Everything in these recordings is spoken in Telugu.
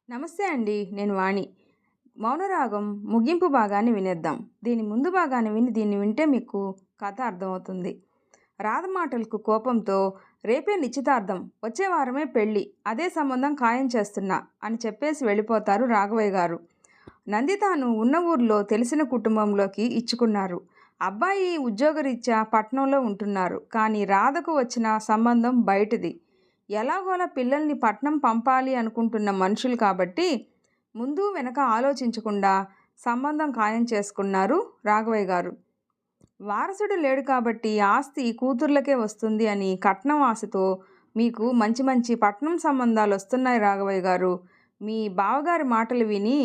నమస్తే అండి. నేను వాణి. మౌనరాగం ముగింపు భాగాన్ని వినేద్దాం. దీని ముందు భాగాన్ని విని దీన్ని వింటే మీకు కథ అర్థమవుతుంది. రాధ మాటలకు కోపంతో రేపే నిశ్చితార్థం, వచ్చే వారమే పెళ్ళి, అదే సంబంధం ఖాయం చేస్తున్నా అని చెప్పేసి వెళ్ళిపోతారు రాఘవయ్య గారు. నందితాను ఉన్న ఊర్లో తెలిసిన కుటుంబంలోకి ఇచ్చుకున్నారు. అబ్బాయి ఉద్యోగరీత్యా పట్నంలో ఉంటున్నారు. కానీ రాధకు వచ్చిన సంబంధం బయటిది. ఎలాగోలా పిల్లల్ని పట్నం పంపాలి అనుకుంటున్న మనుషులు కాబట్టి ముందు వెనక ఆలోచించకుండా సంబంధం ఖాయం చేసుకున్నారు రాఘవయ్య గారు. వారసుడు లేడు కాబట్టి ఆస్తి కూతుర్లకే వస్తుంది అని కట్నం ఆశతో మీకు మంచి మంచి పట్నం సంబంధాలు వస్తున్నాయి రాఘవయ్య గారు. మీ బావగారి మాటలు విని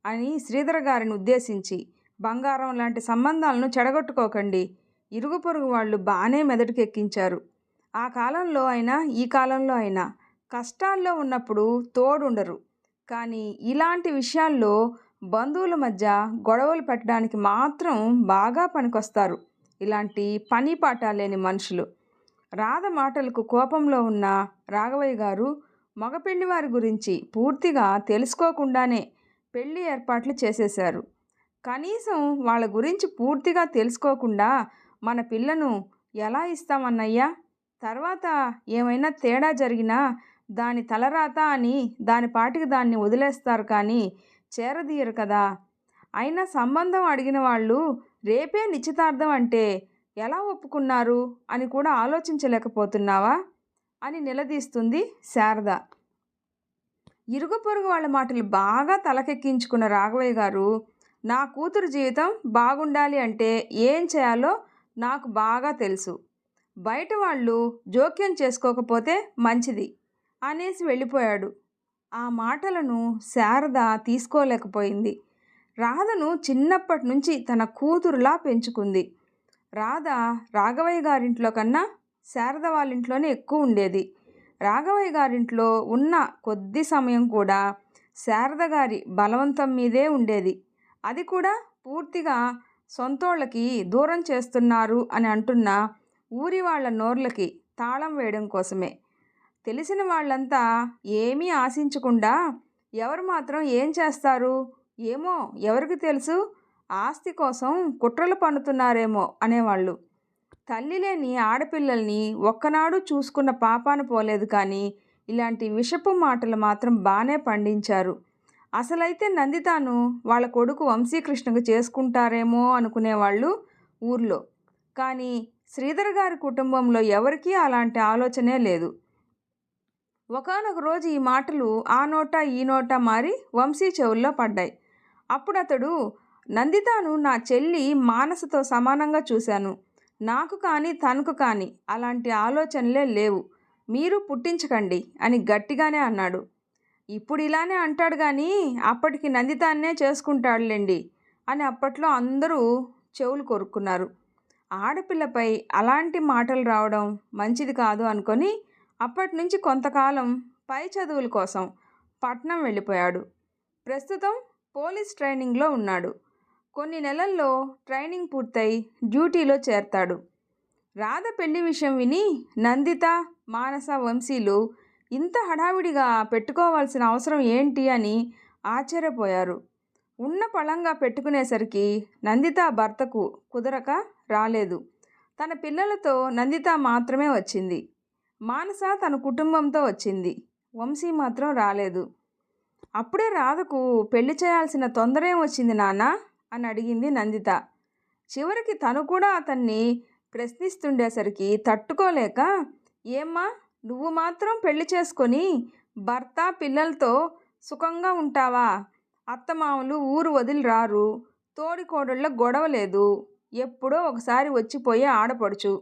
అని శ్రీధర్ గారిని ఉద్దేశించి బంగారం లాంటి సంబంధాలను చెడగొట్టుకోకండి. ఇరుగు పొరుగు వాళ్ళు బాగానే మెదడుకెక్కించారు. ఆ కాలంలో అయినా ఈ కాలంలో అయినా కష్టాల్లో ఉన్నప్పుడు తోడుండరు. కానీ ఇలాంటి విషయాల్లో బంధువుల మధ్య గొడవలు పెట్టడానికి మాత్రం బాగా పనికొస్తారు ఇలాంటి పని పాట లేని మనుషులు. రాధ మాటలకు కోపంలో ఉన్న రాఘవయ్య గారు మగపెళ్లి వారి గురించి పూర్తిగా తెలుసుకోకుండానే పెళ్లి ఏర్పాట్లు చేసేశారు. కనీసం వాళ్ళ గురించి పూర్తిగా తెలుసుకోకుండా మన పిల్లను ఎలా ఇస్తామన్నయ్యా? తర్వాత ఏమైనా తేడా జరిగినా దాని తలరాత అని దాని పాటికి దాన్ని వదిలేస్తారు కానీ చేరదీయరు కదా. అయినా సంబంధం అడిగిన వాళ్ళు రేపే నిశ్చితార్థం అంటే ఎలా ఒప్పుకున్నారు అని కూడా ఆలోచించలేకపోతున్నావా అని నిలదీస్తుంది శారద. ఇరుగు పొరుగు వాళ్ళ మాటలు బాగా తలకెక్కించుకున్న రాఘవయ్య గారు, నా కూతురు జీవితం బాగుండాలి అంటే ఏం చేయాలో నాకు బాగా తెలుసు. బయట వాళ్ళు జోక్యం చేసుకోకపోతే మంచిది అనేసి వెళ్ళిపోయాడు. ఆ మాటలను శారద తీసుకోలేకపోయింది. రాధను చిన్నప్పటి నుంచి తన కూతురులా పెంచుకుంది. రాధ రాఘవయ్య గారింట్లో కన్నా శారద వాళ్ళ ఇంట్లోనే ఎక్కువ ఉండేది. రాఘవయ్య గారింట్లో ఉన్న కొద్ది సమయం కూడా శారద గారి బలవంతం మీదే ఉండేది. అది కూడా పూర్తిగా సొంతోళ్ళకి దూరం చేస్తున్నారు అని అంటున్న ఊరి వాళ్ళ నోర్లకి తాళం వేయడం కోసమే. తెలిసిన వాళ్ళంతా ఏమీ ఆశించకుండా ఎవరు మాత్రం ఏం చేస్తారు ఏమో ఎవరికి తెలుసు, ఆస్తి కోసం కుట్రలు పన్నుతున్నారేమో అనేవాళ్ళు. తల్లి లేని ఆడపిల్లల్ని ఒక్కనాడు చూసుకున్న పాపాన పోలేదు కానీ ఇలాంటి విషపు మాటలు మాత్రం బాగానే పండించారు. అసలైతే నందితాను వాళ్ళ కొడుకు వంశీకృష్ణకు చేసుకుంటారేమో అనుకునేవాళ్ళు ఊర్లో. కానీ శ్రీధర్ గారి కుటుంబంలో ఎవరికీ అలాంటి ఆలోచనే లేదు. ఒకానొక రోజు ఈ మాటలు ఆ నోట ఈ నోట మారి వంశీ చెవుల్లో పడ్డాయి. అప్పుడు అతడు, నందితాను నా చెల్లి మానసతో సమానంగా చూశాను. నాకు కానీ తనకు కానీ అలాంటి ఆలోచనలే లేవు. మీరు పుట్టించకండి అని గట్టిగానే అన్నాడు. ఇప్పుడు ఇలానే అంటాడు కానీ అప్పటికి నందితాన్నే చేసుకుంటాడులేండి అని అప్పట్లో అందరూ చెవులు కొరుక్కున్నారు. ఆడపిల్లపై అలాంటి మాటలు రావడం మంచిది కాదు అనుకొని అప్పటి నుంచి కొంతకాలం పై చదువుల కోసం పట్నం వెళ్ళిపోయాడు. ప్రస్తుతం పోలీస్ ట్రైనింగ్లో ఉన్నాడు. కొన్ని నెలల్లో ట్రైనింగ్ పూర్తయి డ్యూటీలో చేరతాడు. రాధ పెళ్లి విషయం విని నందిత, మానస, వంశీలు ఇంత హడావిడిగా పెట్టుకోవాల్సిన అవసరం ఏంటి అని ఆశ్చర్యపోయారు. ఉన్న పళంగా పెట్టుకునేసరికి నందిత భర్తకు కుదరక రాలేదు. తన పిల్లలతో నందిత మాత్రమే వచ్చింది. మానస తన కుటుంబంతో వచ్చింది. వంశీ మాత్రం రాలేదు. అప్పుడే రాధకు పెళ్లి చేయాల్సిన తొందరేం వచ్చింది నాన్న అని అడిగింది నందిత. చివరికి తను కూడా అతన్ని ప్రశ్నిస్తుండేసరికి తట్టుకోలేక, ఏమ్మా నువ్వు మాత్రం పెళ్లి చేసుకొని భర్త పిల్లలతో సుఖంగా ఉంటావా? అత్తమామలు ఊరు వదిలి రారు, తోడికోడళ్ళ గొడవ లేదు, ఎప్పుడో ఒకసారి వచ్చిపోయే ఆడపడుచు,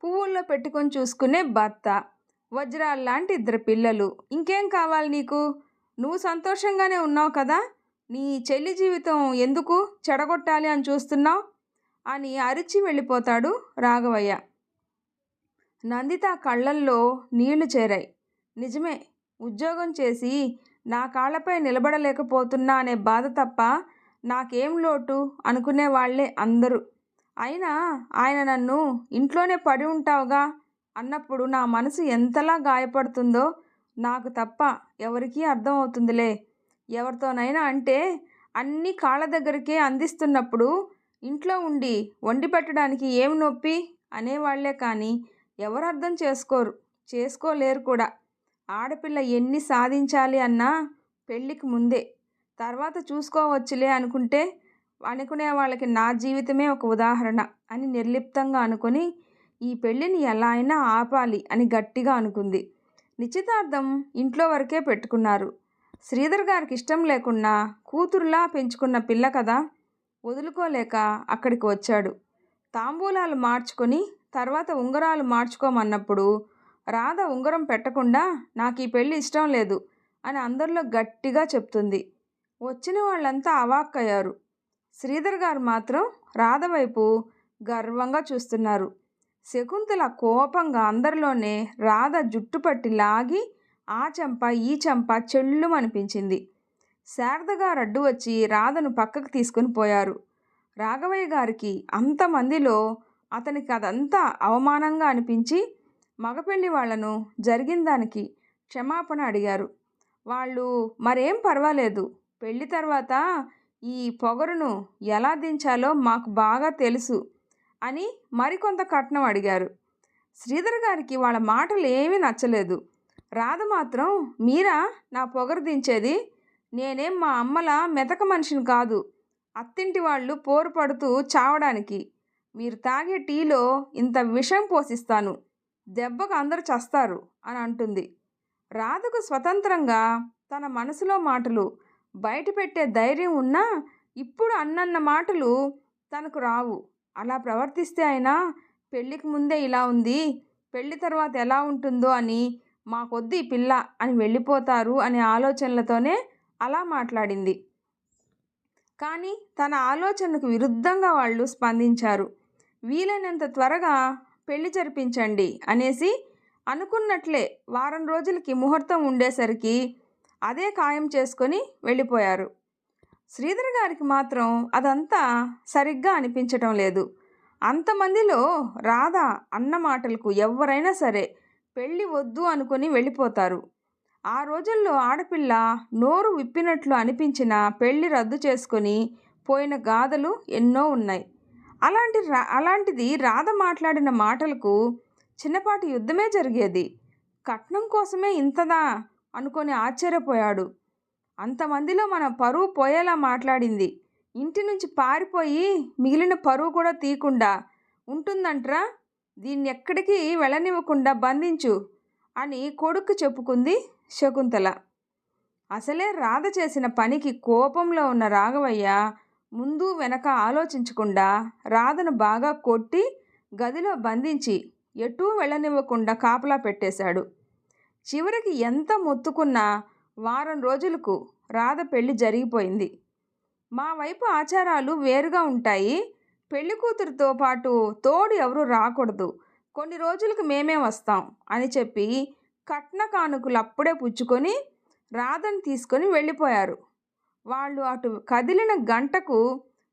పువ్వుల్లో పెట్టుకొని చూసుకునే భర్త, వజ్రాల్లాంటి 2 పిల్లలు, ఇంకేం కావాలి నీకు? నువ్వు సంతోషంగానే ఉన్నావు కదా, నీ చెల్లి జీవితం ఎందుకు చెడగొట్టాలి అని చూస్తున్నావు అని అరిచి వెళ్ళిపోతాడు రాఘవయ్య. నందిత కళ్ళల్లో నీళ్లు చేరాయి. నిజమే, ఉద్యోగం చేసి నా కాళ్ళపై నిలబడలేకపోతున్నా అనే బాధ తప్ప నాకేం లోటు అనుకునే వాళ్లే అందరూ. అయినా ఆయన నన్ను ఇంట్లోనే పడి ఉంటావుగా అన్నప్పుడు నా మనసు ఎంతలా గాయపడుతుందో నాకు తప్ప ఎవరికీ అర్థమవుతుందిలే. ఎవరితోనైనా అంటే అన్నీ కాళ్ళ దగ్గరికే అందిస్తున్నప్పుడు ఇంట్లో ఉండి వండి పెట్టడానికి ఏమి నొప్పి అనేవాళ్లే కానీ ఎవరు అర్థం చేసుకోలేరు కూడా. ఆడపిల్ల ఎన్ని సాధించాలి అన్నా పెళ్ళికి ముందే, తర్వాత చూసుకోవచ్చులే అనుకునే వాళ్ళకి నా జీవితమే ఒక ఉదాహరణ అని నిర్లిప్తంగా అనుకొని ఈ పెళ్ళిని ఎలా అయినా ఆపాలి అని గట్టిగా అనుకుంది. నిశ్చితార్థం ఇంట్లో వరకే పెట్టుకున్నారు. శ్రీధర్ గారికి ఇష్టం లేకున్నా కూతురులా పెంచుకున్న పిల్ల కదా, వదులుకోలేక అక్కడికి వచ్చాడు. తాంబూలాలు మార్చుకొని తర్వాత ఉంగరాలు మార్చుకోమన్నప్పుడు రాధ ఉంగరం పెట్టకుండా నాకు ఈ పెళ్ళి ఇష్టం లేదు అని అందరిలో గట్టిగా చెప్తుంది. వచ్చిన వాళ్ళంతా అవాక్కయ్యారు. శ్రీధర్ గారు మాత్రం రాధ వైపు గర్వంగా చూస్తున్నారు. శకుంతల కోపంగా అందరిలోనే రాధ జుట్టు పట్టి లాగి ఆ చెంప ఈ చెంప చెల్లుమనిపించింది. శారద గారు అడ్డు వచ్చి రాధను పక్కకు తీసుకుని పోయారు. రాఘవయ్య గారికి అంతమందిలో అతనికి అదంతా అవమానంగా అనిపించి మగపెళ్లి వాళ్లను జరిగిన దానికి క్షమాపణ అడిగారు. వాళ్ళు మరేం పర్వాలేదు, పెళ్లి తర్వాత ఈ పొగరును ఎలా దించాలో మాకు బాగా తెలుసు అని మరికొంత కట్నం అడిగారు. శ్రీధర్ గారికి వాళ్ళ మాటలు ఏమీ నచ్చలేదు. రాధ మాత్రం మీరా నా పొగరు దించేది? నేనేం మా అమ్మల మెతక మనిషిని కాదు, అత్తింటి వాళ్ళు పోరు పడుతూ చావడానికి. మీరు తాగే టీలో ఇంత విషం పోసిస్తాను, దెబ్బకు అందరూ చస్తారు అని అంటుంది. రాధకు స్వతంత్రంగా తన మనసులో మాటలు బయటపెట్టే ధైర్యం ఉన్నా ఇప్పుడు అన్నన్న మాటలు తనకు రావు. అలా ప్రవర్తిస్తే అయినా పెళ్ళికి ముందే ఇలా ఉంది, పెళ్లి తర్వాత ఎలా ఉంటుందో అని మాకొద్దు ఈ పిల్ల అని వెళ్ళిపోతారు అనే ఆలోచనలతోనే అలా మాట్లాడింది. కానీ తన ఆలోచనకు విరుద్ధంగా వాళ్ళు స్పందించారు. వీలైనంత త్వరగా పెళ్లి జరిపించండి అనేసి అనుకున్నట్లే వారం రోజులకి ముహూర్తం ఉండేసరికి అదే ఖాయం చేసుకొని వెళ్ళిపోయారు. శ్రీధర్ గారికి మాత్రం అదంతా సరిగ్గా అనిపించటం లేదు. అంతమందిలో రాధ అన్న మాటలకు ఎవరైనా సరే పెళ్ళి వద్దు అనుకుని వెళ్ళిపోతారు. ఆ రోజుల్లో ఆడపిల్ల నోరు విప్పినట్లు అనిపించిన పెళ్ళి రద్దు చేసుకొని పోయిన గాథలు ఎన్నో ఉన్నాయి. అలాంటిది రాధ మాట్లాడిన మాటలకు చిన్నపాటి యుద్ధమే జరిగేది. కట్నం కోసమే ఇంతదా అనుకొని ఆశ్చర్యపోయాడు. అంతమందిలో మన పరువు పోయేలా మాట్లాడింది. ఇంటి నుంచి పారిపోయి మిగిలిన పరువు కూడా తీయకుండా ఉంటుందంట్రా, దీన్ని ఎక్కడికి వెళ్ళనివ్వకుండా బంధించు అని కొడుకు చెప్పుకుంది శకుంతల. అసలే రాధ చేసిన పనికి కోపంలో ఉన్న రాఘవయ్య ముందు వెనక ఆలోచించకుండా రాధను బాగా కొట్టి గదిలో బంధించి ఎటూ వెళ్ళనివ్వకుండా కాపలా పెట్టేశాడు. చివరికి ఎంత మొత్తుకున్నా వారం రోజులకు రాధ పెళ్లి జరిగిపోయింది. మా వైపు ఆచారాలు వేరుగా ఉంటాయి, పెళ్లి కూతురితో పాటు తోడు ఎవరు రాకూడదు, కొన్ని రోజులకు మేమే వస్తాం అని చెప్పి కట్న కానుకలు అప్పుడే పుచ్చుకొని రాధను తీసుకొని వెళ్ళిపోయారు. వాళ్ళు అటు కదిలిన గంటకు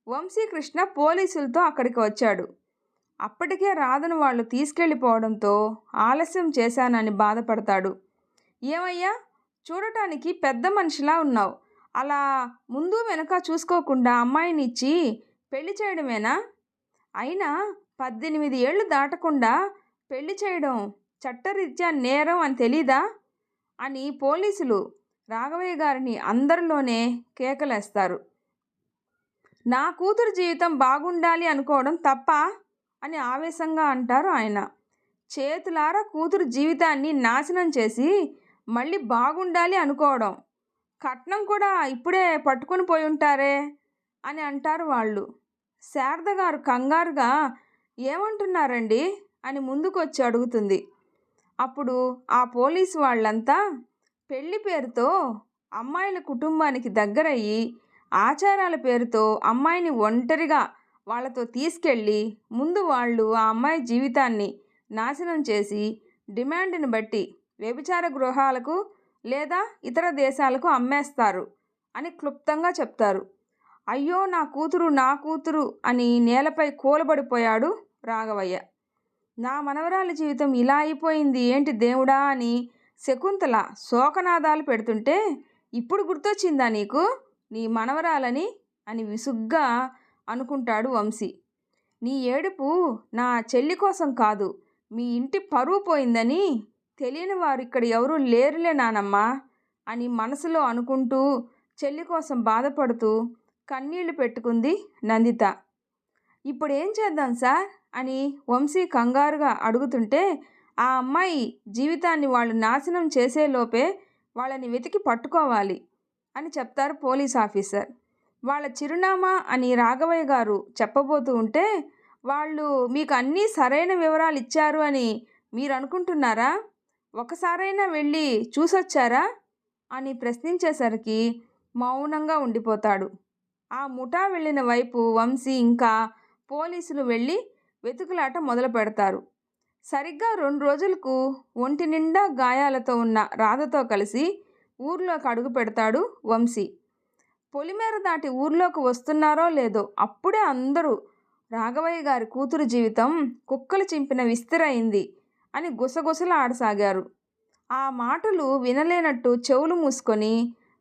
వంశీకృష్ణ పోలీసులతో అక్కడికి వచ్చాడు. అప్పటికే రాధను వాళ్ళు తీసుకెళ్ళిపోవడంతో ఆలస్యం చేశానని బాధపడతాడు. ఏమయ్యా, చూడటానికి పెద్ద మనిషిలా ఉన్నావు, అలా ముందు వెనక చూసుకోకుండా అమ్మాయిని ఇచ్చి పెళ్లి చేయడమేనా? అయినా 18 ఏళ్ళు దాటకుండా పెళ్లి చేయడం చట్టరీత్యా నేరం అని తెలీదా అని పోలీసులు రాఘవయ్య గారిని అందరిలోనే కేకలేస్తారు. నా కూతురు జీవితం బాగుండాలి అనుకోవడం తప్ప అని ఆవేశంగా అంటారు ఆయన. చేతులారా కూతురు జీవితాన్ని నాశనం చేసి మళ్ళీ బాగుండాలి అనుకోవడం, కట్నం కూడా ఇప్పుడే పట్టుకొని పోయి ఉంటారే అని అంటారు వాళ్ళు. శారద గారు కంగారుగా ఏమంటున్నారండి అని ముందుకొచ్చి అడుగుతుంది. అప్పుడు ఆ పోలీసు వాళ్ళంతా పెళ్లి పేరుతో అమ్మాయిల కుటుంబానికి దగ్గరయ్యి ఆచారాల పేరుతో అమ్మాయిని ఒంటరిగా వాళ్ళతో తీసుకెళ్ళి ముందు వాళ్ళు ఆ అమ్మాయి జీవితాన్ని నాశనం చేసి డిమాండ్ని బట్టి వ్యభిచార గృహాలకు లేదా ఇతర దేశాలకు అమ్మేస్తారు అని క్లుప్తంగా చెప్తారు. అయ్యో నా కూతురు అని నేలపై కూలబడిపోయాడు రాఘవయ్య. నా మనవరాలి జీవితం ఇలా అయిపోయింది ఏంటి దేవుడా అని శకుంతల శోకనాదాలు పెడుతుంటే ఇప్పుడు గుర్తొచ్చిందా నీకు నీ మనవరాలని అని విసుగ్గా అనుకుంటాడు వంశీ. నీ ఏడుపు నా చెల్లి కోసం కాదు, మీ ఇంటి పరువు పోయిందని. తెలియని వారు ఇక్కడ ఎవరూ లేరులే నానమ్మా అని మనసులో అనుకుంటూ చెల్లి కోసం బాధపడుతూ కన్నీళ్లు పెట్టుకుంది నందిత. ఇప్పుడు ఏం చేద్దాం సార్ అని వంశీ కంగారుగా అడుగుతుంటే, ఆ అమ్మాయి జీవితాన్ని వాళ్ళు నాశనం చేసేలోపే వాళ్ళని వెతికి పట్టుకోవాలి అని చెప్తారు పోలీస్ ఆఫీసర్. వాళ్ళ చిరునామా అని రాఘవయ్య గారు చెప్పబోతూ ఉంటే, వాళ్ళు మీకు అన్నీ సరైన వివరాలు ఇచ్చారు అని మీరు అనుకుంటున్నారా? ఒకసారైనా వెళ్ళి చూసొచ్చారా అని ప్రశ్నించేసరికి మౌనంగా ఉండిపోతాడు. ఆ ముఠా వెళ్ళిన వైపు వంశీ ఇంకా పోలీసులు వెళ్ళి వెతుకులాట మొదలు పెడతారు. సరిగ్గా 2 రోజులకు ఒంటి నిండా గాయాలతో ఉన్న రాధతో కలిసి ఊర్లోకి అడుగు పెడతాడు వంశీ. పొలిమేర దాటి ఊర్లోకి వస్తున్నారో లేదో అప్పుడే అందరూ రాఘవయ్య గారి కూతురు జీవితం కుక్కలు చింపిన విస్తరైంది అని గుసగుసలాడసాగారు. ఆ మాటలు వినలేనట్టు చెవులు మూసుకొని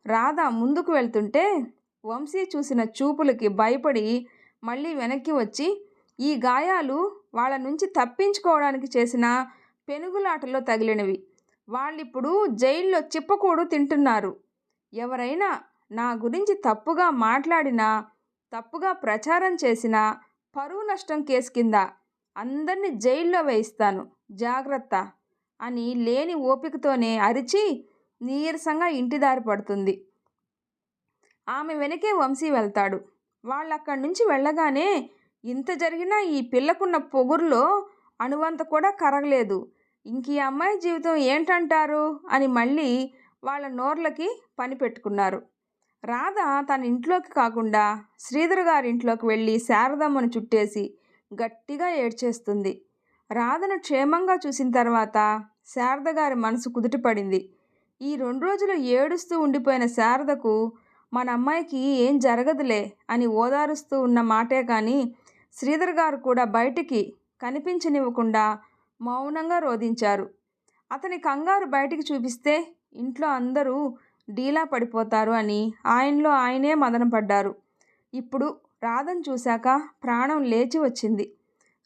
రాధ ముందుకు వెళ్తుంటే వంశీ చూసిన చూపులకి భయపడి మళ్ళీ వెనక్కి వచ్చి, ఈ గాయాలు వాళ్ళ నుంచి తప్పించుకోవడానికి చేసిన పెనుగులాటలో తగిలినవి. వాళ్ళిప్పుడు జైల్లో చిప్పకూడు తింటున్నారు. ఎవరైనా నా గురించి తప్పుగా మాట్లాడినా, తప్పుగా ప్రచారం చేసినా పరువు నష్టం కేసు కింద అందరినీ జైల్లో వేయిస్తాను, జాగ్రత్త అని లేని ఓపికతోనే అరిచి నీరసంగా ఇంటి దారి పడుతుంది. ఆమె వెనకే వంశీ వెళ్తాడు. వాళ్ళక్కడి నుంచి వెళ్ళగానే, ఇంత జరిగినా ఈ పిల్లకున్న పొగురులో అణువంత కూడా కరగలేదు, ఇంక ఈ అమ్మాయి జీవితం ఏంటంటారు అని మళ్ళీ వాళ్ళ నోర్లకి పని పెట్టుకున్నారు. రాధ తన ఇంట్లోకి కాకుండా శ్రీధర్ గారి ఇంట్లోకి వెళ్ళి శారదమ్మను చుట్టేసి గట్టిగా ఏడ్చేస్తుంది. రాధను క్షేమంగా చూసిన తర్వాత శారద గారి మనసు కుదుటపడింది. ఈ 2 రోజులు ఏడుస్తూ ఉండిపోయిన శారదకు మన అమ్మాయికి ఏం జరగదులే అని ఓదారుస్తూ ఉన్న మాటే కానీ శ్రీధర్ గారు కూడా బయటికి కనిపించనివ్వకుండా మౌనంగా రోధించారు. అతని కంగారు బయటికి చూపిస్తే ఇంట్లో అందరూ డీలా పడిపోతారు అని ఆయనలో ఆయనే మదనపడ్డారు. ఇప్పుడు రాధను చూశాక ప్రాణం లేచి వచ్చింది.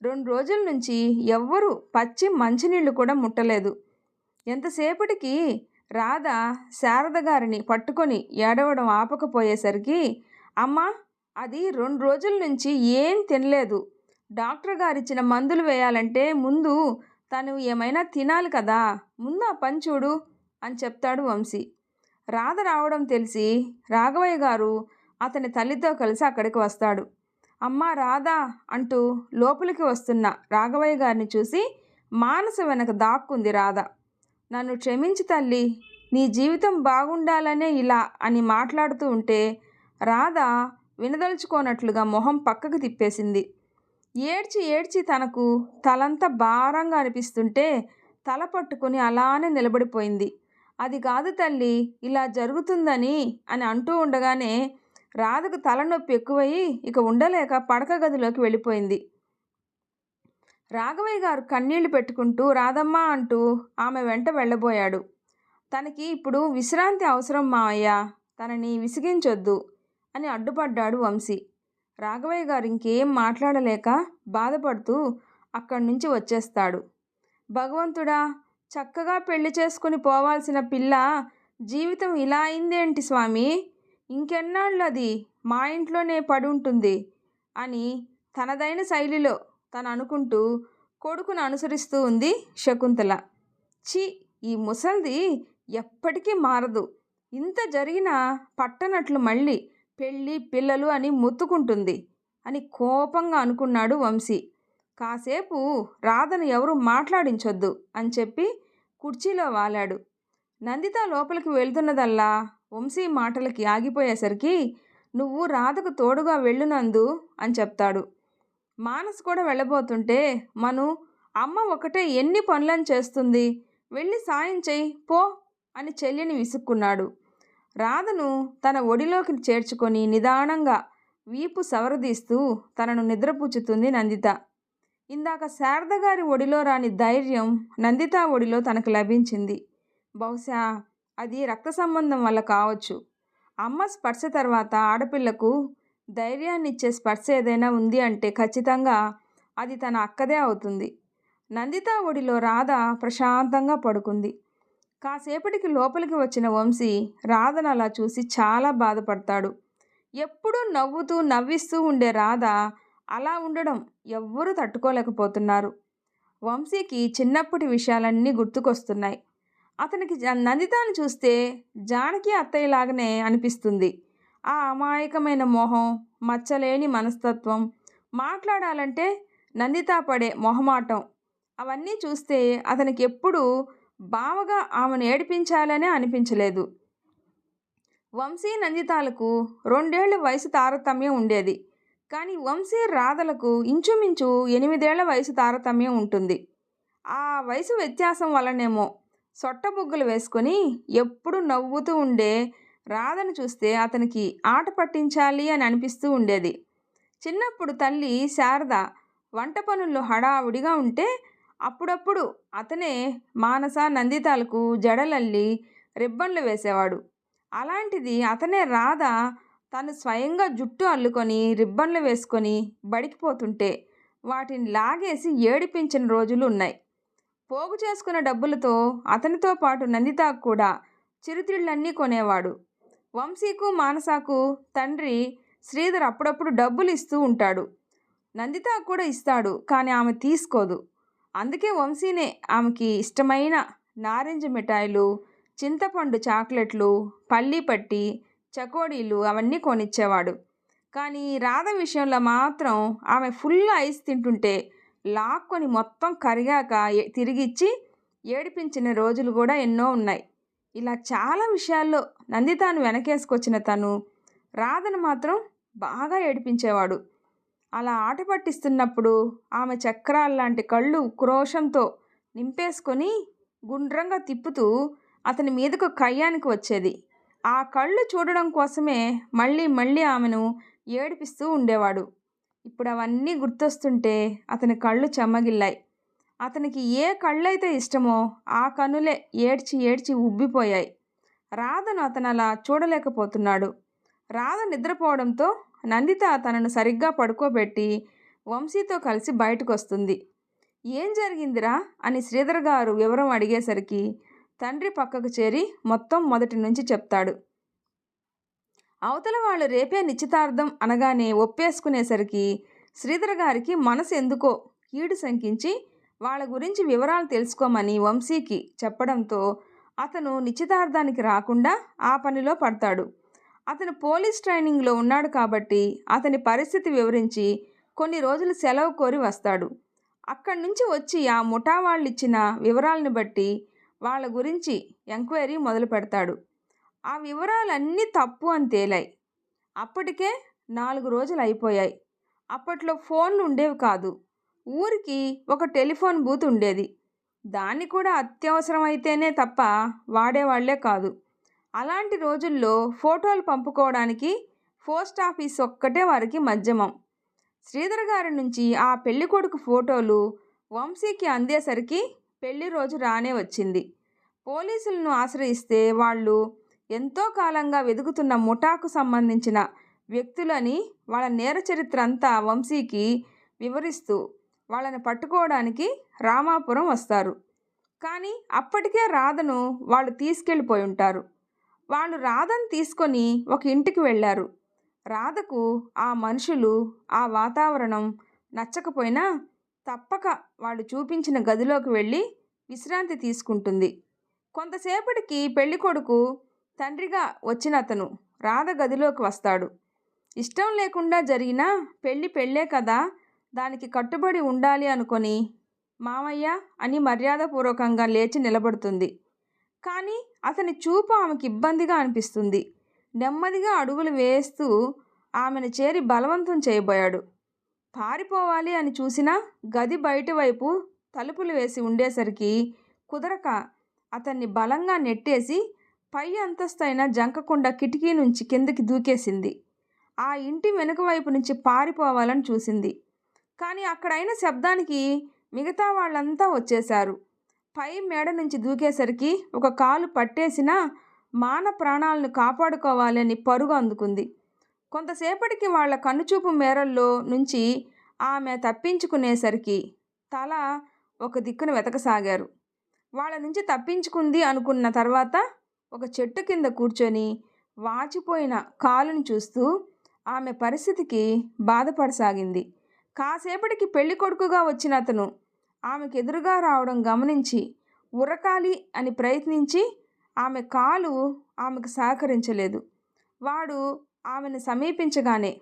2 రోజుల నుంచి ఎవ్వరూ పచ్చి మంచినీళ్ళు కూడా ముట్టలేదు. ఎంతసేపటికి రాధ శారద గారిని పట్టుకొని ఏడవడం ఆపకపోయేసరికి, అమ్మా అది 2 రోజుల నుంచి ఏం తినలేదు, డాక్టర్ గారిచ్చిన మందులు వేయాలంటే ముందు తను ఏమైనా తినాలి కదా, ముందు ఆ పని చూడు అని చెప్తాడు వంశీ. రాధ రావడం తెలిసి రాఘవయ్య గారు అతని తల్లితో కలిసి అక్కడికి వస్తాడు. అమ్మా రాధా అంటూ లోపలికి వస్తున్న రాఘవయ్య గారిని చూసి మానస వెనక దాక్కుంది రాధ. నన్ను క్షమించి తల్లి, నీ జీవితం బాగుండాలనే ఇలా అని మాట్లాడుతూ ఉంటే రాధ వినదలుచుకోనట్లుగా మొహం పక్కకు తిప్పేసింది. ఏడ్చి ఏడ్చి తనకు తలంతా భారంగా అనిపిస్తుంటే తల పట్టుకొని అలానే నిలబడిపోయింది. అది కాదు తల్లి, ఇలా జరుగుతుందని అని అంటూ ఉండగానే రాధకు తలనొప్పి ఎక్కువయ్యి ఇక ఉండలేక పడక గదిలోకి వెళ్ళిపోయింది. రాఘవయ్య గారు కన్నీళ్లు పెట్టుకుంటూ రాధమ్మ అంటూ ఆమె వెంట వెళ్ళబోయాడు. తనకి ఇప్పుడు విశ్రాంతి అవసరం మావయ్య, తనని విసిగించొద్దు అని అడ్డుపడ్డాడు వంశీ. రాఘవయ్య గారు ఇంకేం మాట్లాడలేక బాధపడుతూ అక్కడి నుంచి వచ్చేస్తాడు. భగవంతుడా, చక్కగా పెళ్లి చేసుకుని పోవాల్సిన పిల్ల జీవితం ఇలా అయిందేంటి స్వామి, ఇంకెన్నాళ్ళు అది మా ఇంట్లోనే పడి ఉంటుంది అని తనదైన శైలిలో తను అనుకుంటూ కొడుకును అనుసరిస్తూ ఉంది శకుంతల. ఛీ, ఈ ముసల్ది ఎప్పటికీ మారదు, ఇంత జరిగినా పట్టనట్లు మళ్ళీ పెళ్ళి పిల్లలు అని మొత్తుకుంటుంది అని కోపంగా అనుకున్నాడు వంశీ. కాసేపు రాధను ఎవరు మాట్లాడించొద్దు అని చెప్పి కుర్చీలో వాలాడు. నందిత లోపలికి వెళ్తున్నదల్లా వంశీ మాటలకి ఆగిపోయేసరికి, నువ్వు రాధకు తోడుగా వెళ్ళునందు అని చెప్తాడు. మానస్ కూడా వెళ్ళబోతుంటే, మను అమ్మ ఒకటే ఎన్ని పనులను చేస్తుంది, వెళ్ళి సాయం చెయ్యి పో అని చెల్లిని విసుక్కున్నాడు. రాధను తన ఒడిలోకి చేర్చుకొని నిదానంగా వీపు సవరదీస్తూ తనను నిద్రపుచ్చుతుంది నందిత. ఇందాక శారద గారి ఒడిలో రాని ధైర్యం నందిత ఒడిలో తనకు లభించింది. బహుశా అది రక్త సంబంధం వల్ల కావచ్చు. అమ్మ స్పర్శ తర్వాత ఆడపిల్లకు ధైర్యాన్నిచ్చే స్పర్శ ఏదైనా ఉంది అంటే ఖచ్చితంగా అది తన అక్కదే అవుతుంది. నందిత ఒడిలో రాధ ప్రశాంతంగా పడుకుంది. కాసేపటికి లోపలికి వచ్చిన వంశీ రాధను అలా చూసి చాలా బాధపడతాడు. ఎప్పుడూ నవ్వుతూ నవ్విస్తూ ఉండే రాధ అలా ఉండడం ఎవ్వరూ తట్టుకోలేకపోతున్నారు. వంశీకి చిన్నప్పటి విషయాలన్నీ గుర్తుకొస్తున్నాయి. అతనికి నందితాను చూస్తే జానకి అత్తయ్యలాగానే అనిపిస్తుంది. ఆ అమాయకమైన మొహం, మచ్చలేని మనస్తత్వం, మాట్లాడాలంటే నందిత పడే మొహమాటం అవన్నీ చూస్తే అతనికి ఎప్పుడూ బావగా ఆమెను ఏడిపించాలనే అనిపించలేదు. వంశీ నందితాలకు 2 ఏళ్ల వయసు తారతమ్యం ఉండేది. కానీ వంశీ రాధలకు ఇంచుమించు 8 ఏళ్ల వయసు తారతమ్యం ఉంటుంది. ఆ వయసు వ్యత్యాసం వల్లనేమో సొట్టబుగ్గలు వేసుకొని ఎప్పుడూ నవ్వుతూ ఉండే రాధను చూస్తే అతనికి ఆట పట్టించాలి అని అనిపిస్తూ ఉండేది. చిన్నప్పుడు తల్లి శారద వంట పనుల్లో హడావుడిగా ఉంటే అప్పుడప్పుడు అతనే మానస నందితాలకు జడలల్లి రిబ్బన్లు వేసేవాడు. అలాంటిది అతనే రాధ తను స్వయంగా జుట్టు అల్లుకొని రిబ్బన్లు వేసుకొని బడికి పోతుంటే వాటిని లాగేసి ఏడిపించిన రోజులు ఉన్నాయి. పోగు చేసుకున్న డబ్బులతో అతనితో పాటు నందితాకు కూడా చిరుతిళ్ళన్నీ కొనేవాడు. వంశీకు మానసకు తండ్రి శ్రీధర్ అప్పుడప్పుడు డబ్బులు ఇస్తూ ఉంటాడు. నందితాకు కూడా ఇస్తాడు, కానీ ఆమె తీసుకోదు. అందుకే వంశీనే ఆమెకి ఇష్టమైన నారింజ మిఠాయిలు, చింతపండు చాక్లెట్లు, పల్లీ పట్టి, చకోడీలు అవన్నీ కొనిచ్చేవాడు. కానీ రాధ విషయంలో మాత్రం ఆమె ఫుల్ ఐస్ తింటుంటే లాక్కొని మొత్తం కరిగాక తిరిగిచ్చి ఏడిపించిన రోజులు కూడా ఎన్నో ఉన్నాయి. ఇలా చాలా విషయాల్లో నందితాను వెనకేసుకొచ్చిన తను రాధను మాత్రం బాగా ఏడిపించేవాడు. అలా ఆట పట్టిస్తున్నప్పుడు ఆమె చక్రాల్లాంటి కళ్ళు క్రోషంతో నింపేసుకొని గుండ్రంగా తిప్పుతూ అతని మీదకు కయ్యానికి వచ్చేది. ఆ కళ్ళు చూడడం కోసమే మళ్ళీ మళ్ళీ ఆమెను ఏడిపిస్తూ ఉండేవాడు. ఇప్పుడు అవన్నీ గుర్తొస్తుంటే అతని కళ్ళు చెమ్మగిల్లాయి. అతనికి ఏ కళ్ళైతే ఇష్టమో ఆ కనులే ఏడ్చి ఏడ్చి ఉబ్బిపోయాయి. రాధను అతను అలా చూడలేకపోతున్నాడు. రాధ నిద్రపోవడంతో నందిత తనను సరిగ్గా పడుకోబెట్టి వంశీతో కలిసి బయటకు వస్తుంది. ఏం జరిగిందిరా అని శ్రీధర్ గారు వివరం అడిగేసరికి తండ్రి పక్కకు చేరి మొత్తం మొదటి నుంచి చెప్తాడు. అవతల వాళ్ళు రేపే నిశ్చితార్థం అనగానే ఒప్పేసుకునేసరికి శ్రీధర్ గారికి మనసు ఎందుకో కీడు శంకించి వాళ్ళ గురించి వివరాలు తెలుసుకోమని వంశీకి చెప్పడంతో అతను నిశ్చితార్థానికి రాకుండా ఆ పనిలో పడతాడు. అతను పోలీస్ ట్రైనింగ్లో ఉన్నాడు కాబట్టి అతని పరిస్థితి వివరించి కొన్ని రోజులు సెలవు కోరి వస్తాడు. అక్కడి నుంచి వచ్చి ఆ ముఠా వాళ్ళు ఇచ్చిన వివరాలను బట్టి వాళ్ళ గురించి ఎంక్వైరీ మొదలు పెడతాడు. ఆ వివరాలన్నీ తప్పు అని తేలాయి. అప్పటికే 4 రోజులు అయిపోయాయి. అప్పట్లో ఫోన్లు ఉండేవి కాదు. ఊరికి ఒక టెలిఫోన్ బూత్ ఉండేది. దాన్ని కూడా అత్యవసరమైతేనే తప్ప వాడేవాళ్లే కాదు. అలాంటి రోజుల్లో ఫోటోలు పంపుకోవడానికి పోస్ట్ ఆఫీస్ ఒక్కటే వారికి మధ్యమం. శ్రీధర్ గారి నుంచి ఆ పెళ్ళికొడుకు ఫోటోలు వంశీకి అందేసరికి పెళ్లి రోజు రానే వచ్చింది. పోలీసులను ఆశ్రయిస్తే వాళ్ళు ఎంతో కాలంగా వెతుకుతున్న ముఠాకు సంబంధించిన వ్యక్తులని వాళ్ళ నేర చరిత్ర అంతా వంశీకి వివరిస్తూ వాళ్ళని పట్టుకోవడానికి రామాపురం వస్తారు. కానీ అప్పటికే రాధను వాళ్ళు తీసుకెళ్ళిపోయి ఉంటారు. వాళ్ళు రాధను తీసుకొని ఒక ఇంటికి వెళ్ళారు. రాధకు ఆ మనుషులు ఆ వాతావరణం నచ్చకపోయినా తప్పక వాళ్ళు చూపించిన గదిలోకి వెళ్ళి విశ్రాంతి తీసుకుంటుంది. కొంతసేపటికి పెళ్ళికొడుకు తండ్రిగా వచ్చిన అతను రాధ గదిలోకి వస్తాడు. ఇష్టం లేకుండా జరిగిన పెళ్ళే కదా, దానికి కట్టుబడి ఉండాలి అనుకొని మామయ్య అని మర్యాదపూర్వకంగా లేచి నిలబడుతుంది. కానీ అతని చూపు ఆమెకి ఇబ్బందిగా అనిపిస్తుంది. నెమ్మదిగా అడుగులు వేస్తూ ఆమెను చేరి బలవంతం చేయబోయాడు. పారిపోవాలి అని చూసినా గది బయటి వైపు తలుపులు వేసి ఉండేసరికి కుదరక అతన్ని బలంగా నెట్టేసి పై అంతస్తైన జంకకుండా కిటికీ నుంచి కిందకి దూకేసింది. ఆ ఇంటి వెనుక వైపు నుంచి పారిపోవాలని చూసింది. కానీ అక్కడైన శబ్దానికి మిగతా వాళ్ళంతా వచ్చేశారు. పై మేడ నుంచి దూకేసరికి ఒక కాలు పట్టేసినా మాన ప్రాణాలను కాపాడుకోవాలని పరుగు అందుకుంది. కొంతసేపటికి వాళ్ళ కన్నుచూపు మేరల్లో నుంచి ఆమె తప్పించుకునేసరికి తల ఒక దిక్కున వెతకసాగారు. వాళ్ళ నుంచి తప్పించుకుంది అనుకున్న తర్వాత ఒక చెట్టు కింద కూర్చొని వాచిపోయిన కాలుని చూస్తూ ఆమె పరిస్థితికి బాధపడసాగింది. కాసేపటికి పెళ్లి కొడుకుగా వచ్చిన అతను ఆమెకు ఎదురుగా రావడం గమనించి ఉరకాలి అని ప్రయత్నించి ఆమె కాలు ఆమెకు సహకరించలేదు. వాడు ఆమెను సమీపించగానే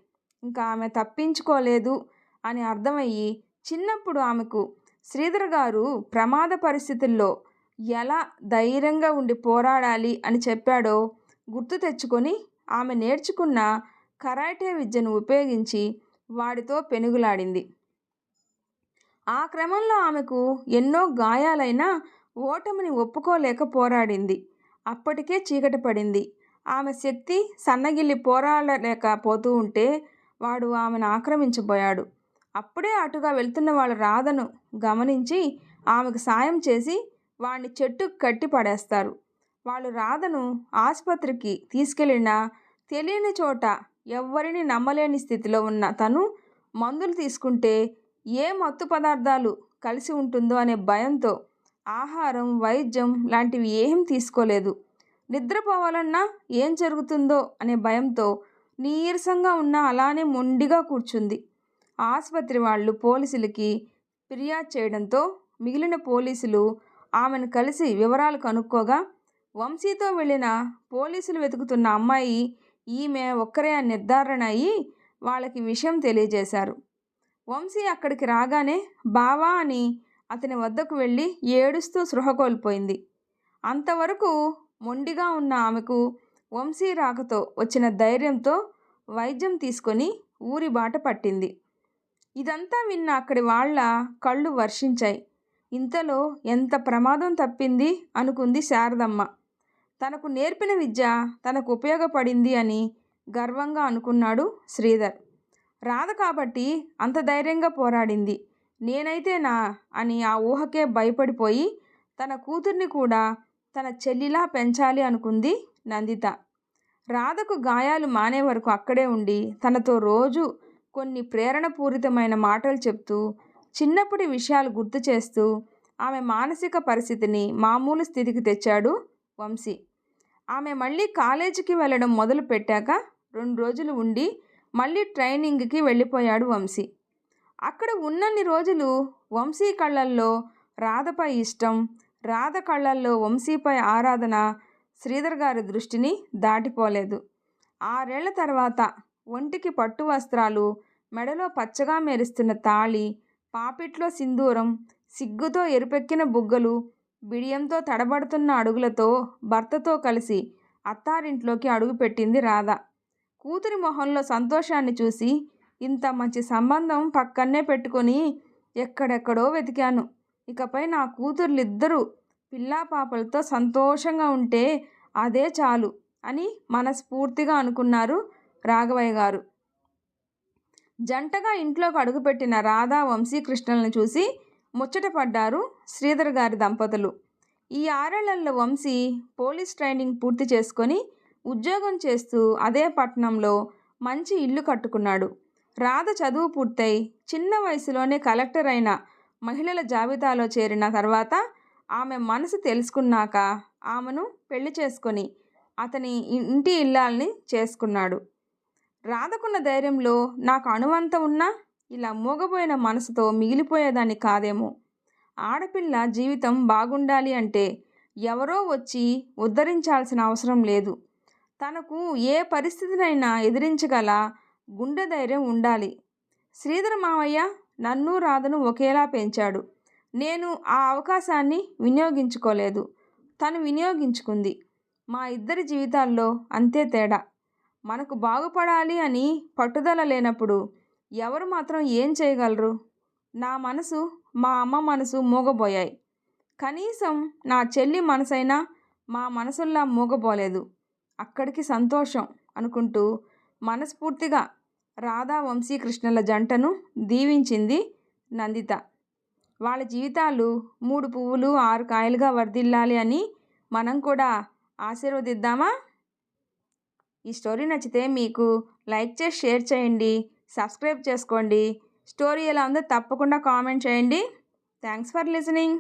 ఇంకా ఆమె తప్పించుకోలేదు అని అర్థమయ్యి చిన్నప్పుడు ఆమెకు శ్రీధర్ గారు ప్రమాద పరిస్థితుల్లో ఎలా ధైర్యంగా ఉండి పోరాడాలి అని చెప్పాడో గుర్తు తెచ్చుకొని ఆమె నేర్చుకున్న కరాటే విద్యను ఉపయోగించి వాడితో పెనుగులాడింది. ఆ క్రమంలో ఆమెకు ఎన్నో గాయాలైనా ఓటమిని ఒప్పుకోలేక పోరాడింది. అప్పటికే చీకటి పడింది. ఆమె శక్తి సన్నగిల్లి పోరాడలేకపోతూ ఉంటే వాడు ఆమెను ఆక్రమించబోయాడు. అప్పుడే అటుగా వెళ్తున్న వాళ్ళ రాధను గమనించి ఆమెకు సాయం చేసి వాడిని చెట్టుకు కట్టి పడేస్తారు. వాళ్ళు రాధను ఆసుపత్రికి తీసుకెళ్ళినా తెలియని చోట ఎవ్వరిని నమ్మలేని స్థితిలో ఉన్న తను మందులు తీసుకుంటే ఏ మత్తు పదార్థాలు కలిసి ఉంటుందో అనే భయంతో ఆహారం, వైద్యం లాంటివి ఏం తీసుకోలేదు. నిద్రపోవాలన్నా ఏం జరుగుతుందో అనే భయంతో నీరసంగా ఉన్న అలానే మొండిగా కూర్చుంది. ఆసుపత్రి వాళ్ళు పోలీసులకి ఫిర్యాదు చేయడంతో మిగిలిన పోలీసులు ఆమెను కలిసి వివరాలు కనుక్కోగా వంశీతో వెళ్ళిన పోలీసులు వెతుకుతున్న అమ్మాయి ఈమె ఒక్కరే అని నిర్ధారణ అయ్యి వాళ్ళకి విషయం తెలియజేశారు. వంశీ అక్కడికి రాగానే బావా అని అతని వద్దకు వెళ్ళి ఏడుస్తూ స్పృహ కోల్పోయింది. అంతవరకు మొండిగా ఉన్న ఆమెకు వంశీ రాకతో వచ్చిన ధైర్యంతో వైద్యం తీసుకొని ఊరి బాట పట్టింది. ఇదంతా విన్న అక్కడి వాళ్ళ కళ్ళు వర్షించాయి. ఇంతలో ఎంత ప్రమాదం తప్పింది అనుకుంది శారదమ్మ. తనకు నేర్పిన విద్య తనకు ఉపయోగపడింది అని గర్వంగా అనుకున్నాడు శ్రీధర్. రాధ కాబట్టి అంత ధైర్యంగా పోరాడింది, నేనైతేనా అని ఆ ఊహకే భయపడిపోయి తన కూతుర్ని కూడా తన చెల్లిలా పెంచాలి అనుకుంది నందిత. రాధకు గాయాలు మానే వరకు అక్కడే ఉండి తనతో రోజు కొన్ని ప్రేరణపూరితమైన మాటలు చెప్తూ చిన్నప్పటి విషయాలు గుర్తు చేస్తూ ఆమె మానసిక పరిస్థితిని మామూలు స్థితికి తెచ్చాడు వంశీ. ఆమె మళ్ళీ కాలేజీకి వెళ్ళడం మొదలు పెట్టాక 2 రోజులు ఉండి మళ్ళీ ట్రైనింగ్కి వెళ్ళిపోయాడు వంశీ. అక్కడ ఉన్నన్ని రోజులు వంశీ కళ్ళల్లో రాధపై ఇష్టం, రాధ కళ్ళల్లో వంశీపై ఆరాధన శ్రీధర్ గారి దృష్టిని దాటిపోలేదు. 6 ఏళ్ల తర్వాత ఒంటికి పట్టు వస్త్రాలు, మెడలో పచ్చగా మెరుస్తున్న తాళి, పాపిట్లో సింధూరం, సిగ్గుతో ఎరుపెక్కిన బుగ్గలు, బిడియంతో తడబడుతున్న అడుగులతో భర్తతో కలిసి అత్తారింట్లోకి అడుగుపెట్టింది రాధ. కూతురి మొహంలో సంతోషాన్ని చూసి ఇంత మంచి సంబంధం పక్కనే పెట్టుకొని ఎక్కడెక్కడో వెతికాను. ఇకపై నా కూతుర్లిద్దరూ పిల్లా పాపలతో సంతోషంగా ఉంటే అదే చాలు అని మనస్ఫూర్తిగా అనుకున్నారు రాఘవయ్య గారు. జంటగా ఇంట్లోకి అడుగుపెట్టిన రాధా వంశీకృష్ణలను చూసి ముచ్చటపడ్డారు శ్రీధర్ గారి దంపతులు. ఈ 6 ఏళ్లలో వంశీ పోలీస్ ట్రైనింగ్ పూర్తి చేసుకొని ఉద్యోగం చేస్తూ అదే పట్టణంలో మంచి ఇల్లు కట్టుకున్నాడు. రాధ చదువు పూర్తయి చిన్న వయసులోనే కలెక్టర్ అయిన మహిళల జాబితాలో చేరిన తర్వాత ఆమె మనసు తెలుసుకున్నాక ఆమెను పెళ్లి చేసుకొని అతని ఇంటి ఇల్లాల్ని చేసుకున్నాడు. రాధకున్న ధైర్యంలో నాకు అణువంత ఉన్నా ఇలా మూగబోయిన మనసుతో మిగిలిపోయేదాన్ని కాదేమో. ఆడపిల్ల జీవితం బాగుండాలి అంటే ఎవరో వచ్చి ఉద్ధరించాల్సిన అవసరం లేదు. తనకు ఏ పరిస్థితినైనా ఎదిరించగల గుండె ధైర్యం ఉండాలి. శ్రీధర్ మావయ్య నన్ను రాధను ఒకేలా పెంచాడు. నేను ఆ అవకాశాన్ని వినియోగించుకోలేదు, తను వినియోగించుకుంది. మా ఇద్దరి జీవితాల్లో అంతే తేడా. మనకు బాగుపడాలి అని పట్టుదల లేనప్పుడు ఎవరు మాత్రం ఏం చేయగలరు? నా మనసు, మా అమ్మ మనసు మూగబోయాయి. కనీసం నా చెల్లి మనసైనా మా మనసుల్లా మూగబోలేదు. అక్కడికి సంతోషం అనుకుంటూ మనస్ఫూర్తిగా రాధా వంశీకృష్ణల జంటను దీవించింది నందిత. వాళ్ళ జీవితాలు 3 పువ్వులు 6 కాయలుగా వర్ధిల్లాలి అని మనం కూడా ఆశీర్వదిద్దామా? ఈ స్టోరీ నచ్చితే మీకు లైక్ చేసి షేర్ చేయండి, సబ్స్క్రైబ్ చేసుకోండి. స్టోరీ ఎలా ఉందో తప్పకుండా కామెంట్ చేయండి. Thanks for listening.